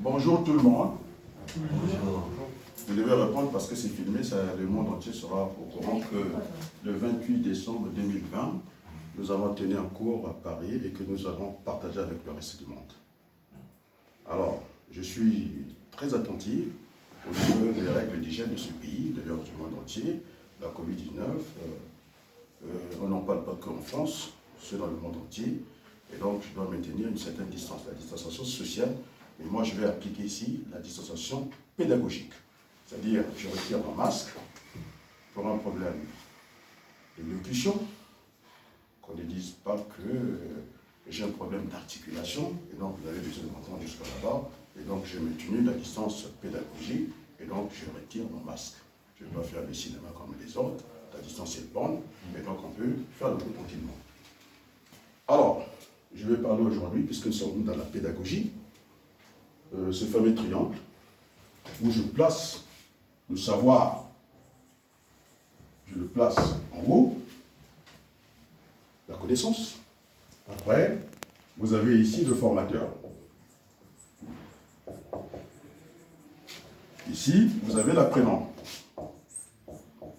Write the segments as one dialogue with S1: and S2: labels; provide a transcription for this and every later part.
S1: Bonjour tout le monde.
S2: Bonjour.
S1: Je devais répondre parce que c'est filmé, le monde entier sera au courant que le 28 décembre 2020, nous avons tenu un cours à Paris et que nous allons partager avec le reste du monde. Alors, je suis très attentif au niveau des règles d'hygiène de ce pays, d'ailleurs du monde entier. La Covid-19, on n'en parle pas qu'en France, c'est dans le monde entier. Et donc, je dois maintenir une certaine distance, la distanciation sociale. Et moi, je vais appliquer ici la distanciation pédagogique. C'est-à-dire, je retire mon masque pour un problème d'élocution, qu'on ne dise pas que j'ai un problème d'articulation, et donc vous avez besoin de m'entendre jusqu'à là-bas, et donc j'ai maintenu la distance pédagogique, et donc je retire mon masque. Je ne vais pas faire le cinéma comme les autres, la distance est bonne, et donc on peut faire le coup tranquillement. Alors, je vais parler aujourd'hui, puisque nous sommes dans la pédagogie, ce fameux triangle, où je place le savoir, je le place en haut, la connaissance. Après, vous avez ici le formateur. Ici, vous avez l'apprenant.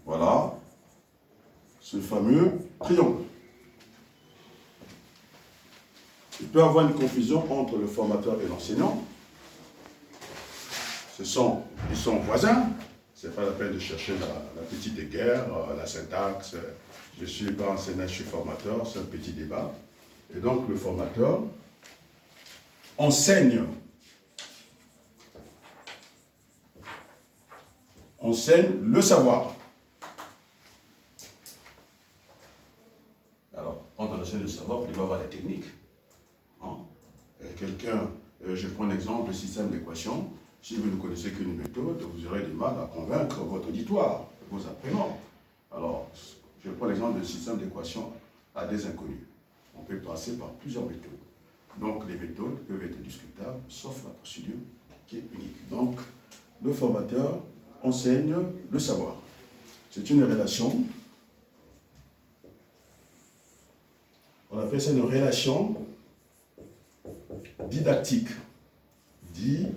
S1: Voilà, ce fameux triangle. Il peut y avoir une confusion entre le formateur et l'enseignant. Ils sont voisins. Ce n'est pas la peine de chercher la petite guerre, la syntaxe. Je ne suis pas enseignant, je suis formateur, c'est un petit débat. Et donc le formateur enseigne le savoir. Alors, quand on enseigne le savoir, il doit avoir la technique. Hein? Quelqu'un, je prends l'exemple du système d'équation. Si vous ne connaissez qu'une méthode, vous aurez du mal à convaincre votre auditoire, vos apprenants. Alors, je prends l'exemple du système d'équation à des inconnus. On peut passer par plusieurs méthodes. Donc, les méthodes peuvent être discutables, sauf la procédure qui est unique. Donc, le formateur enseigne le savoir. C'est une relation. On appelle ça une relation didactique. Didactique.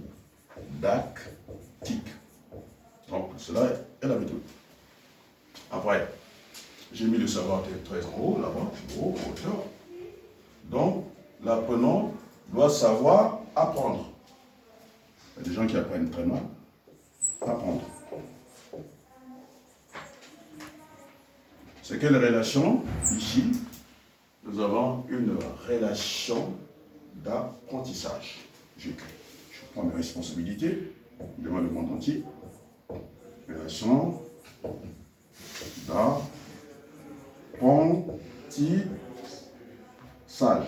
S1: Donc, cela est la méthode. Après, j'ai mis le savoir très en haut, là-bas, en haut, en hauteur. Donc, l'apprenant doit savoir apprendre. Il y a des gens qui apprennent très mal. Apprendre. C'est quelle relation? Ici, nous avons une relation d'apprentissage. Je prends mes responsabilités devant le monde entier. Relation d'apprentissage.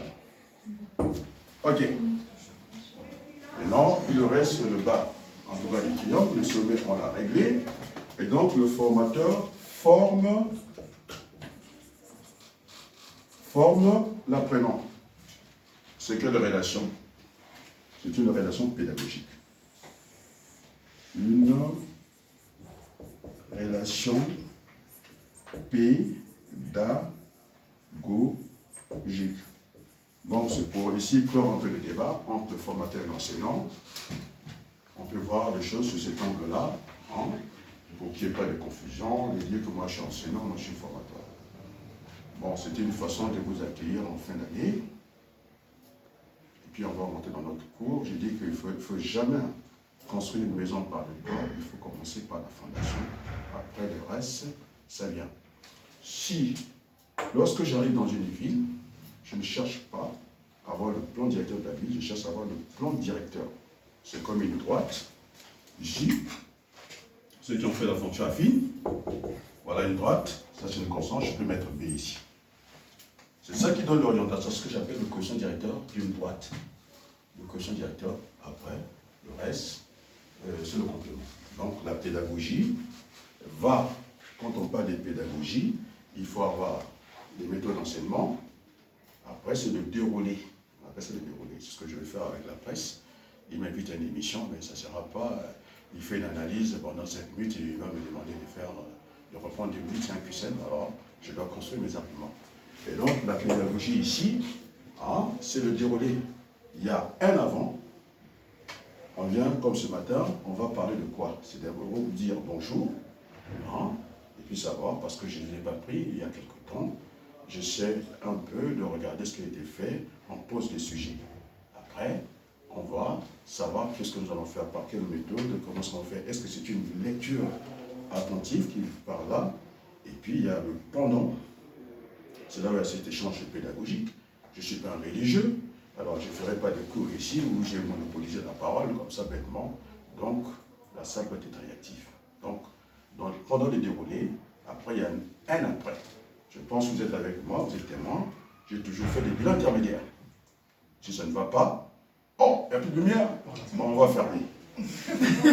S1: Ok. Maintenant, il reste le bas. En tout cas, les triangles, le sommet, on l'a réglé. Et donc, le formateur forme l'apprenant. C'est quelle relation? C'est une relation pédagogique. Une relation pédagogique. Donc, c'est pour ici clore un peu le débat entre le formateur et l'enseignant. On peut voir les choses sous cet angle-là, hein, pour qu'il n'y ait pas de confusion, de dire que moi je suis enseignant, moi je suis formateur. Bon, c'était une façon de vous accueillir en fin d'année. Et puis on va rentrer dans notre cours. J'ai dit qu'il ne faut jamais construire une maison par le toit, il faut commencer par la fondation. Après le reste, ça vient. Si, lorsque j'arrive dans une ville, je ne cherche pas à avoir le plan directeur de la ville, je cherche à avoir le plan directeur. C'est comme une droite. J. Ceux qui ont fait la fonction affine, voilà une droite, ça c'est une constante, je peux mettre B ici. C'est ça qui donne l'orientation, ce que j'appelle le quotient directeur d'une droite. Le quotient directeur, après, le reste, c'est le complément. Donc la pédagogie va, quand on parle de pédagogie, il faut avoir des méthodes d'enseignement. Après, c'est le déroulé. Après, c'est le déroulé. C'est ce que je vais faire avec la presse. Il m'invite à une émission, mais ça ne sera pas. Il fait une analyse pendant 5 minutes et il va me demander de reprendre 2 minutes, 5 QCM. Alors, je dois construire mes arguments. Et donc, la pédagogie ici, hein, c'est le déroulé. Il y a un avant, On vient, comme ce matin, on va parler de quoi? C'est d'abord vous dire bonjour, hein, et puis savoir, parce que je ne l'ai pas pris il y a quelque temps, j'essaie un peu de regarder ce qui a été fait, on pose des sujets. Après, on va savoir qu'est-ce que nous allons faire, par quelle méthode, comment est-ce qu'on fait. Est-ce que c'est une lecture attentive qui part là? Et puis il y a le pendant. C'est là où il y a cet échange pédagogique. Je ne suis pas un religieux, alors je ne ferai pas de cours ici où j'ai monopolisé la parole comme ça bêtement. Donc la salle doit être réactive. Donc pendant le déroulé, après il y a un après. Je pense que vous êtes avec moi, vous êtes témoin. J'ai toujours fait des bilans intermédiaires. Si ça ne va pas, oh, il n'y a plus de lumière, bon, on va fermer.